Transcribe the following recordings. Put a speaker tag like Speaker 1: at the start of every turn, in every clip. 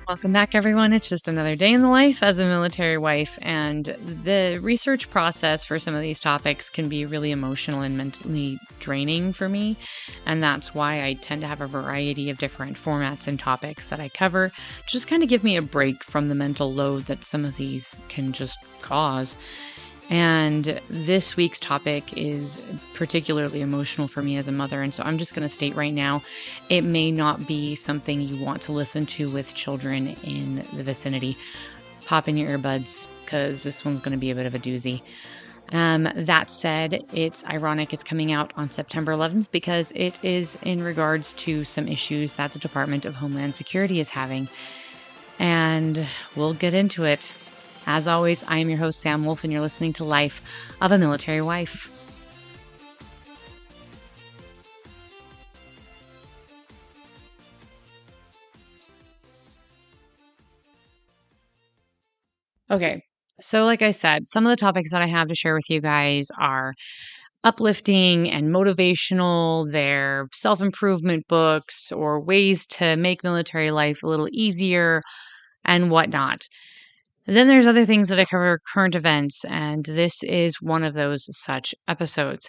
Speaker 1: Welcome back, everyone. It's just another day in the life as a military wife, and the research process for some of these topics can be really emotional and mentally draining for me, and that's why I tend to have a variety of different formats and topics that I cover, just kind of give me a break from the mental load that some of these can just cause. And this week's topic is particularly emotional for me as a mother. And so I'm just going to state right now, it may not be something you want to listen to with children in the vicinity. Pop in your earbuds because this one's going to be a bit of a doozy. That said, it's ironic it's coming out on September 11th because it is in regards to some issues that the Department of Homeland Security is having. And we'll get into it. As always, I am your host, Sam Wolf, and you're listening to Life of a Military Wife. Okay, so like I said, some of the topics that I have to share with you guys are uplifting and motivational. They're self-improvement books or ways to make military life a little easier and whatnot. Then there's other things that I cover, current events, and this is one of those such episodes.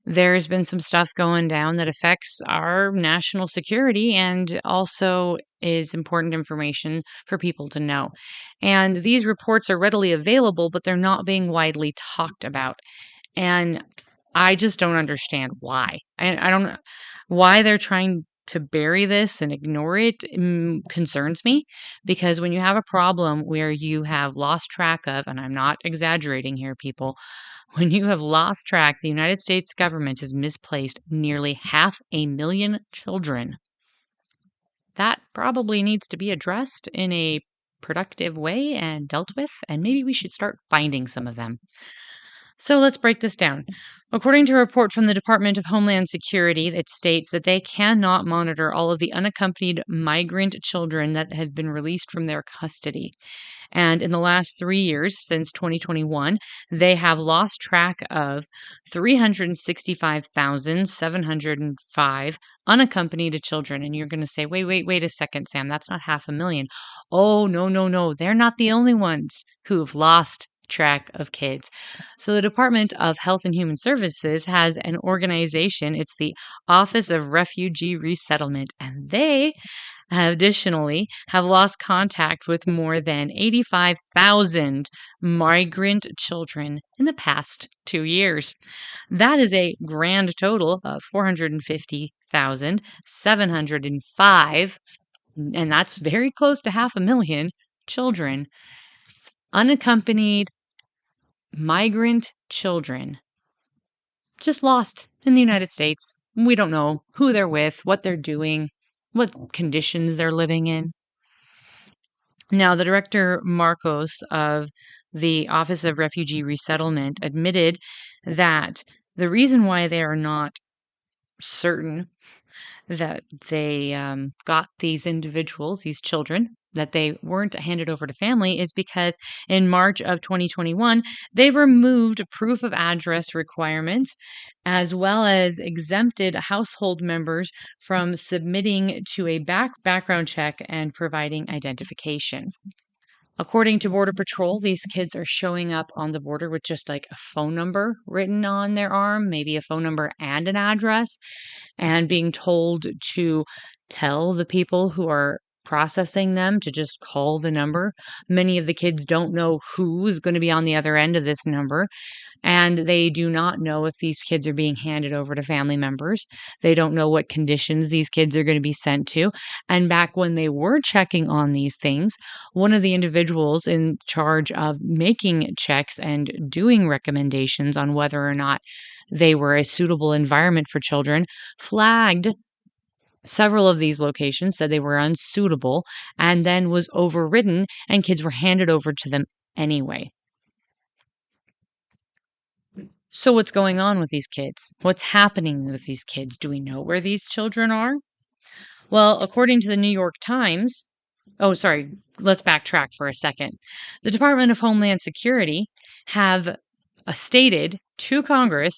Speaker 1: There's been some stuff going down that affects our national security and also is important information for people to know. And these reports are readily available, but they're not being widely talked about. And I just don't understand why. I don't know why they're trying to bury this and ignore it concerns me, because when you have a problem where you have lost track of, and I'm not exaggerating here, people, when you have lost track, the United States government has misplaced nearly 500,000 children. That probably needs to be addressed in a productive way and dealt with, and maybe we should start finding some of them. So let's break this down. According to a report from the Department of Homeland Security, it states that they cannot monitor all of the unaccompanied migrant children that have been released from their custody. And in the last 3 years, since 2021, they have lost track of 365,705 unaccompanied children. And you're going to say, wait a second, Sam, that's not 500,000. Oh, no. They're not the only ones who've lost track of kids. So the Department of Health and Human Services has an organization. It's the Office of Refugee Resettlement, and they additionally have lost contact with more than 85,000 migrant children in the past 2 years. That is a grand total of 450,705, and that's very close to 500,000 children, unaccompanied migrant children, just lost in the United States. We don't know who they're with, what they're doing, what conditions they're living in. Now, the director, Marcos, of the Office of Refugee Resettlement admitted that the reason why they are not certain that they got these individuals, these children, that they weren't handed over to family is because in March of 2021, they removed proof of address requirements as well as exempted household members from submitting to a background check and providing identification. According to Border Patrol, these kids are showing up on the border with just like a phone number written on their arm, maybe a phone number and an address, and being told to tell the people who are processing them to just call the number. Many of the kids don't know who's going to be on the other end of this number, and they do not know if these kids are being handed over to family members. They don't know what conditions these kids are going to be sent to. And back when they were checking on these things, one of the individuals in charge of making checks and doing recommendations on whether or not they were a suitable environment for children flagged several of these locations, said they were unsuitable, and then was overridden and kids were handed over to them anyway. So what's going on with these kids? What's happening with these kids? Do we know where these children are? Well, according to the New York Times, let's backtrack for a second. The Department of Homeland Security have stated to Congress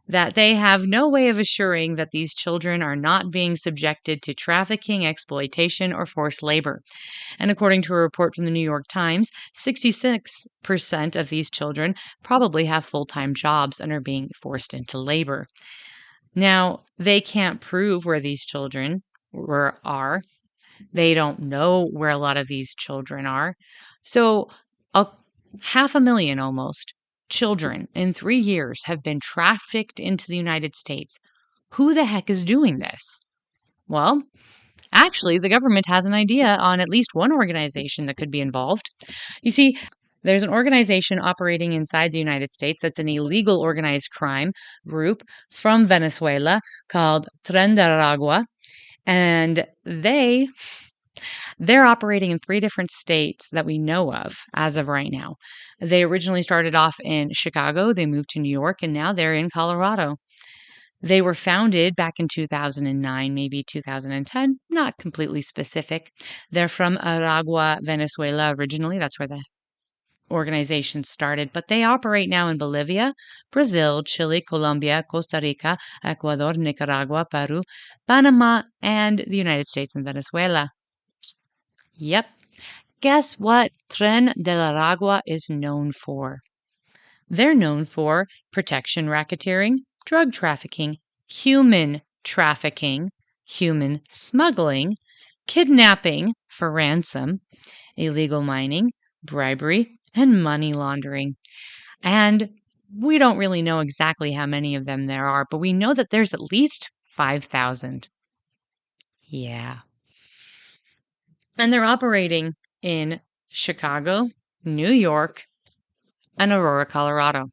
Speaker 1: that they have no way of assuring that these children are not being subjected to trafficking, exploitation, or forced labor. And according to a report from the New York Times, 66% of these children probably have full-time jobs and are being forced into labor. Now, they can't prove where these children are. They don't know where a lot of these children are. So, 500,000 almost children in 3 years have been trafficked into the United States. Who the heck is doing this? Well, actually, the government has an idea on at least one organization that could be involved. You see, there's an organization operating inside the United States that's an illegal organized crime group from Venezuela called Tren de Aragua, and they're operating in 3 different states that we know of as of right now. They originally started off in Chicago, they moved to New York, and now they're in Colorado. They were founded back in 2009, maybe 2010, not completely specific. They're from Aragua, Venezuela originally. That's where the organization started, but they operate now in Bolivia, Brazil, Chile, Colombia, Costa Rica, Ecuador, Nicaragua, Peru, Panama, and the United States and Venezuela. Yep. Guess what Tren de la Aragua is known for? They're known for protection racketeering, drug trafficking, human trafficking, human smuggling, kidnapping for ransom, illegal mining, bribery, and money laundering. And we don't really know exactly how many of them there are, but we know that there's at least 5,000. Yeah. And they're operating in Chicago, New York, and Aurora, Colorado.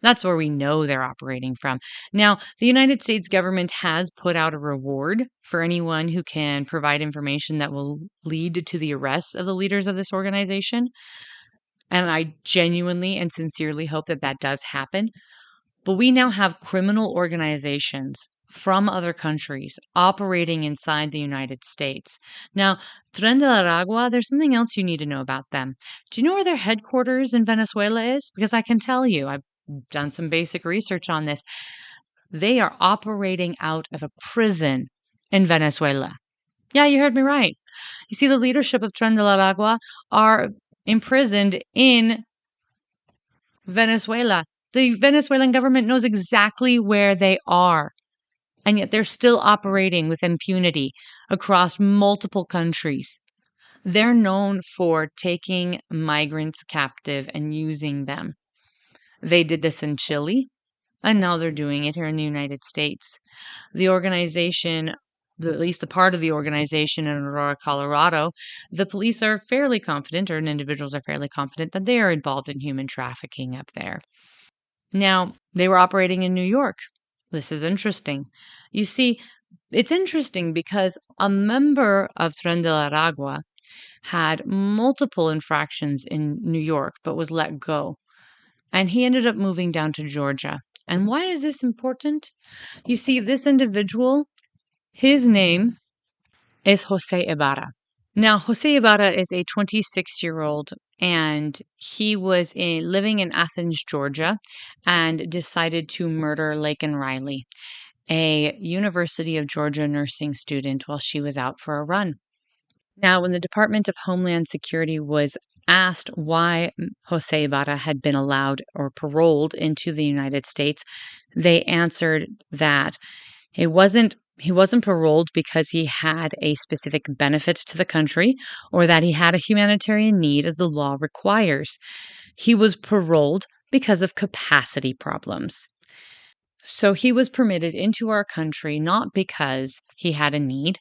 Speaker 1: That's where we know they're operating from. Now, the United States government has put out a reward for anyone who can provide information that will lead to the arrest of the leaders of this organization. And I genuinely and sincerely hope that that does happen. But we now have criminal organizations from other countries operating inside the United States. Now, Tren de Aragua, there's something else you need to know about them. Do you know where their headquarters in Venezuela is? Because I can tell you, I've done some basic research on this. They are operating out of a prison in Venezuela. Yeah, you heard me right. You see, the leadership of Tren de Aragua are imprisoned in Venezuela. The Venezuelan government knows exactly where they are, and yet they're still operating with impunity across multiple countries. They're known for taking migrants captive and using them. They did this in Chile, and now they're doing it here in the United States. The organization, at least the part of the organization in Aurora, Colorado, the police are fairly confident, or individuals are fairly confident, that they are involved in human trafficking up there. Now, they were operating in New York. This is interesting. You see, it's interesting because a member of Tren de Aragua had multiple infractions in New York, but was let go. And he ended up moving down to Georgia. And why is this important? You see, this individual, his name is Jose Ibarra. Now, Jose Ibarra is a 26-year-old, and he was living in Athens, Georgia, and decided to murder Laken Riley, a University of Georgia nursing student, while she was out for a run. Now, when the Department of Homeland Security was asked why Jose Ibarra had been allowed or paroled into the United States, they answered that he wasn't paroled because he had a specific benefit to the country or that he had a humanitarian need as the law requires. He was paroled because of capacity problems. So he was permitted into our country not because he had a need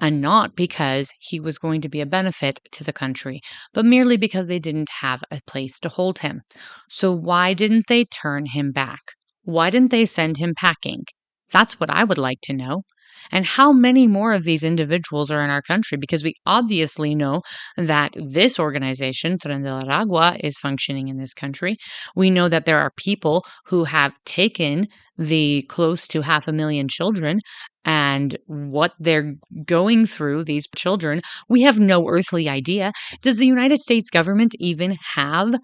Speaker 1: and not because he was going to be a benefit to the country, but merely because they didn't have a place to hold him. So why didn't they turn him back? Why didn't they send him packing? That's what I would like to know. And how many more of these individuals are in our country? Because we obviously know that this organization, Tren de Aragua, is functioning in this country. We know that there are people who have taken the close to 500,000 children and what they're going through, these children. We have no earthly idea. Does the United States government even have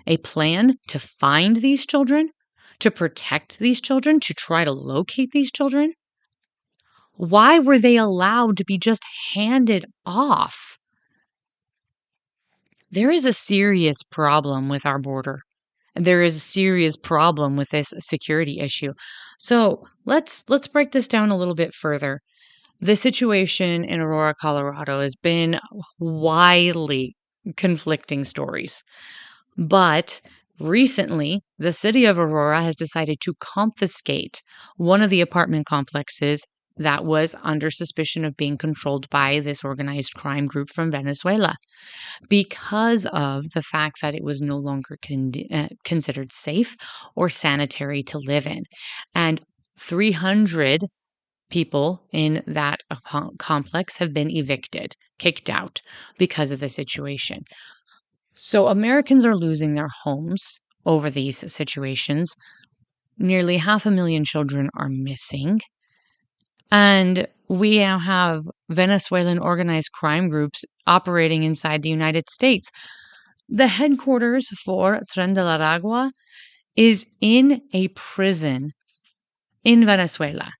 Speaker 1: a plan to find these children, to protect these children, to try to locate these children? Why were they allowed to be just handed off? There is a serious problem with our border. There is a serious problem with this security issue. So let's break this down a little bit further. The situation in Aurora, Colorado has been widely conflicting stories. But recently, the city of Aurora has decided to confiscate one of the apartment complexes that was under suspicion of being controlled by this organized crime group from Venezuela because of the fact that it was no longer considered safe or sanitary to live in. And 300 people in that complex have been evicted, kicked out because of the situation. So Americans are losing their homes over these situations. Nearly 500,000 children are missing. And we now have Venezuelan organized crime groups operating inside the United States. The headquarters for Tren de Aragua is in a prison in Venezuela.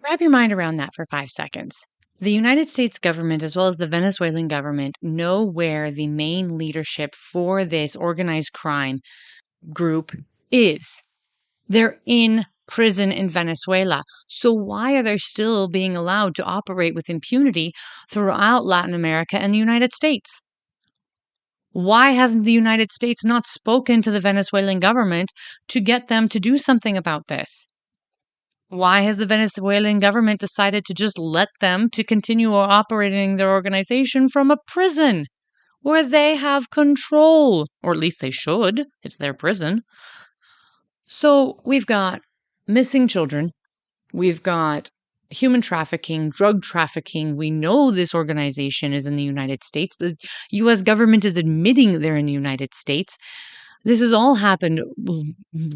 Speaker 1: Wrap your mind around that for 5 seconds. The United States government, as well as the Venezuelan government, know where the main leadership for this organized crime group is. They're in prison in Venezuela. So why are they still being allowed to operate with impunity throughout Latin America and the United States? Why hasn't the United States not spoken to the Venezuelan government to get them to do something about this? Why has the Venezuelan government decided to just let them to continue operating their organization from a prison where they have control? Or at least they should. It's their prison. So we've got missing children. We've got human trafficking, drug trafficking. We know this organization is in the United States. The U.S. government is admitting they're in the United States. This has all happened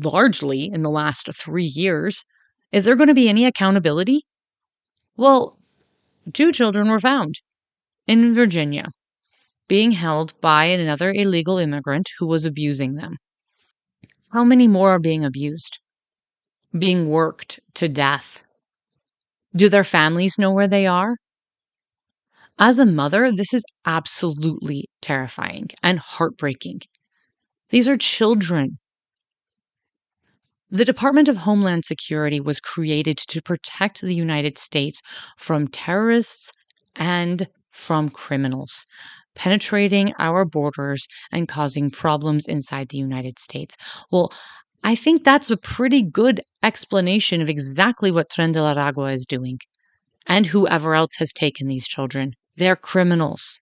Speaker 1: largely in the last 3 years. Is there going to be any accountability? Well, 2 children were found in Virginia being held by another illegal immigrant who was abusing them. How many more are being abused? Being worked to death? Do their families know where they are? As a mother, this is absolutely terrifying and heartbreaking. These are children. The Department of Homeland Security was created to protect the United States from terrorists and from criminals penetrating our borders and causing problems inside the United States. Well, I think that's a pretty good explanation of exactly what Tren de Aragua is doing and whoever else has taken these children. They're criminals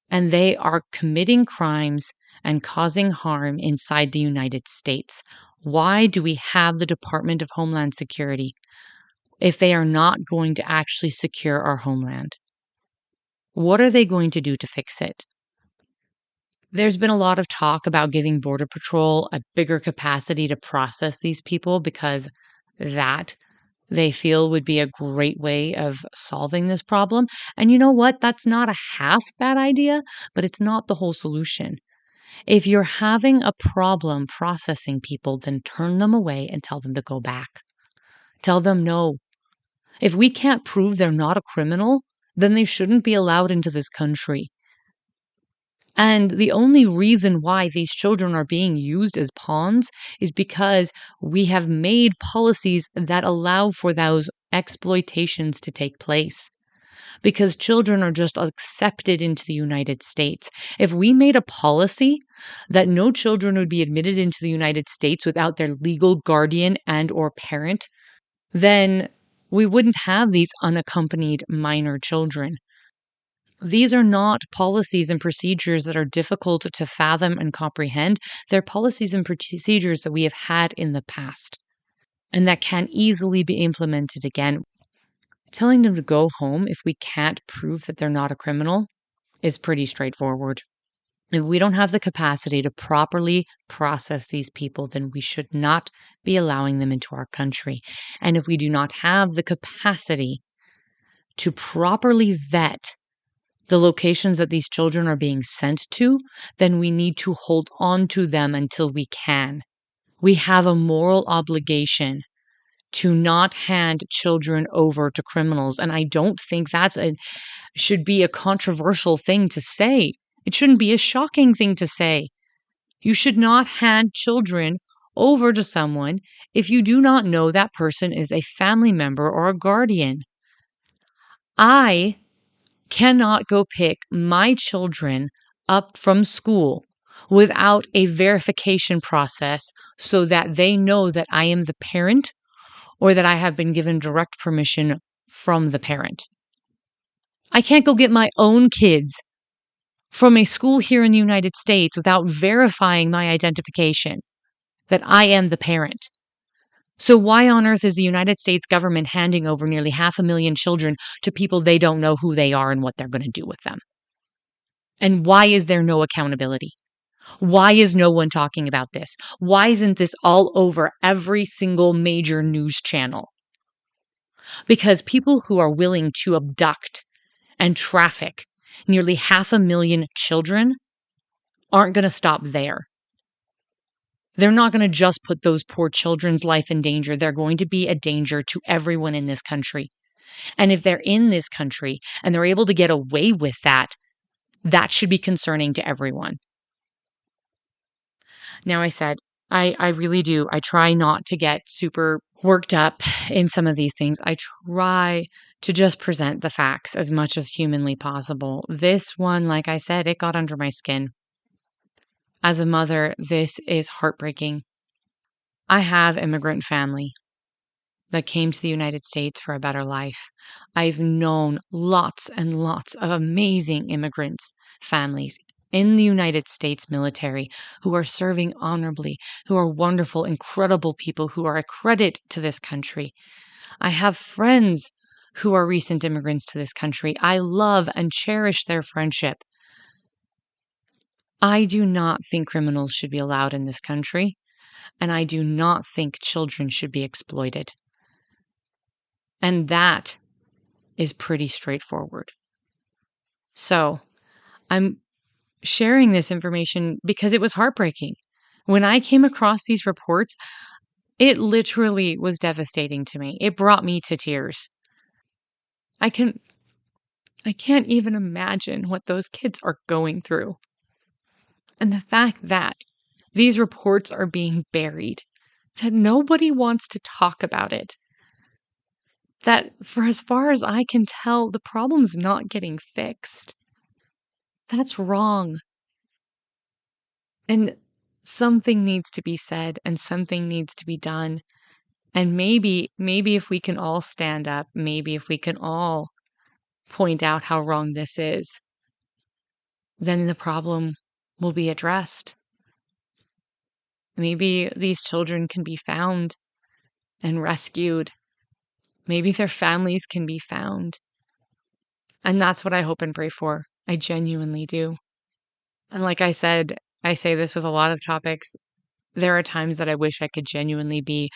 Speaker 1: and they are committing crimes and causing harm inside the United States. Why do we have the Department of Homeland Security if they are not going to actually secure our homeland? What are they going to do to fix it? There's been a lot of talk about giving Border Patrol a bigger capacity to process these people because that they feel would be a great way of solving this problem. And you know what? That's not a half bad idea, but it's not the whole solution. If you're having a problem processing people, then turn them away and tell them to go back. Tell them no. If we can't prove they're not a criminal, then they shouldn't be allowed into this country. And the only reason why these children are being used as pawns is because we have made policies that allow for those exploitations to take place. Because children are just accepted into the United States. If we made a policy that no children would be admitted into the United States without their legal guardian and or parent, then we wouldn't have these unaccompanied minor children. These are not policies and procedures that are difficult to fathom and comprehend. They're policies and procedures that we have had in the past and that can easily be implemented again. Telling them to go home if we can't prove that they're not a criminal is pretty straightforward. If we don't have the capacity to properly process these people, then we should not be allowing them into our country. And if we do not have the capacity to properly vet the locations that these children are being sent to, then we need to hold on to them until we can. We have a moral obligation to not hand children over to criminals. And I don't think should be a controversial thing to say. It shouldn't be a shocking thing to say. You should not hand children over to someone if you do not know that person is a family member or a guardian. I cannot go pick my children up from school without a verification process so that they know that I am the parent or that I have been given direct permission from the parent. I can't go get my own kids from a school here in the United States without verifying my identification that I am the parent. So why on earth is the United States government handing over nearly 500,000 children to people they don't know who they are and what they're going to do with them? And why is there no accountability? Why is no one talking about this? Why isn't this all over every single major news channel? Because people who are willing to abduct and traffic nearly 500,000 children aren't going to stop there. They're not going to just put those poor children's life in danger. They're going to be a danger to everyone in this country. And if they're in this country and they're able to get away with that, that should be concerning to everyone. Now, I said, I really do. I try not to get super worked up in some of these things. I try to just present the facts as much as humanly possible. This one, like I said, it got under my skin. As a mother, this is heartbreaking. I have immigrant family that came to the United States for a better life. I've known lots and lots of amazing immigrants families in the United States military who are serving honorably, who are wonderful, incredible people who are a credit to this country. I have friends who are recent immigrants to this country. I love and cherish their friendship. I do not think criminals should be allowed in this country, and I do not think children should be exploited. And that is pretty straightforward. So, I'm sharing this information because it was heartbreaking. When I came across these reports, it literally was devastating to me. It brought me to tears. I can't even imagine what those kids are going through. And the fact that these reports are being buried, that nobody wants to talk about it, that for as far as I can tell, the problem's not getting fixed. That's wrong. And something needs to be said and something needs to be done. And maybe if we can all stand up, maybe if we can all point out how wrong this is, then the problem will be addressed. Maybe these children can be found and rescued. Maybe their families can be found. And that's what I hope and pray for. I genuinely do. And like I said, I say this with a lot of topics. There are times that I wish I could genuinely be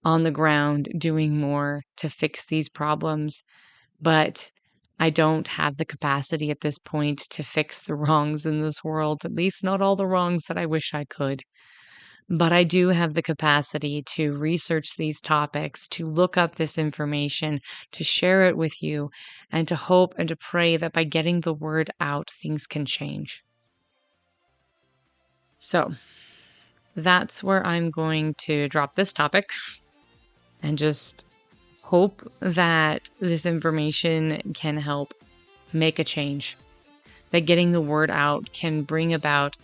Speaker 1: on the ground doing more to fix these problems, but I don't have the capacity at this point to fix the wrongs in this world, at least not all the wrongs that I wish I could. But I do have the capacity to research these topics, to look up this information, to share it with you, and to hope and to pray that by getting the word out, things can change. So that's where I'm going to drop this topic and just hope that this information can help make a change, that getting the word out can bring about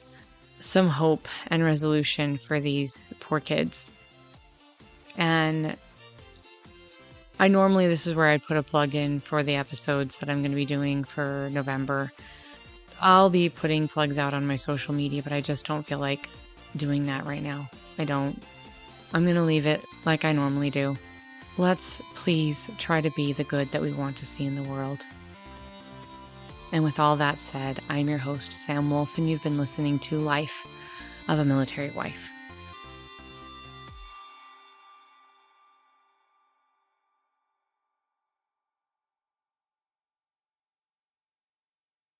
Speaker 1: some hope and resolution for these poor kids. And this is where I'd put a plug in for the episodes that I'm going to be doing for November. I'll be putting plugs out on my social media, but I just don't feel like doing that right now. I don't. I'm going to leave it like I normally do. Let's please try to be the good that we want to see in the world. And with all that said, I'm your host, Sam Wolf, and you've been listening to Life of a Military Wife.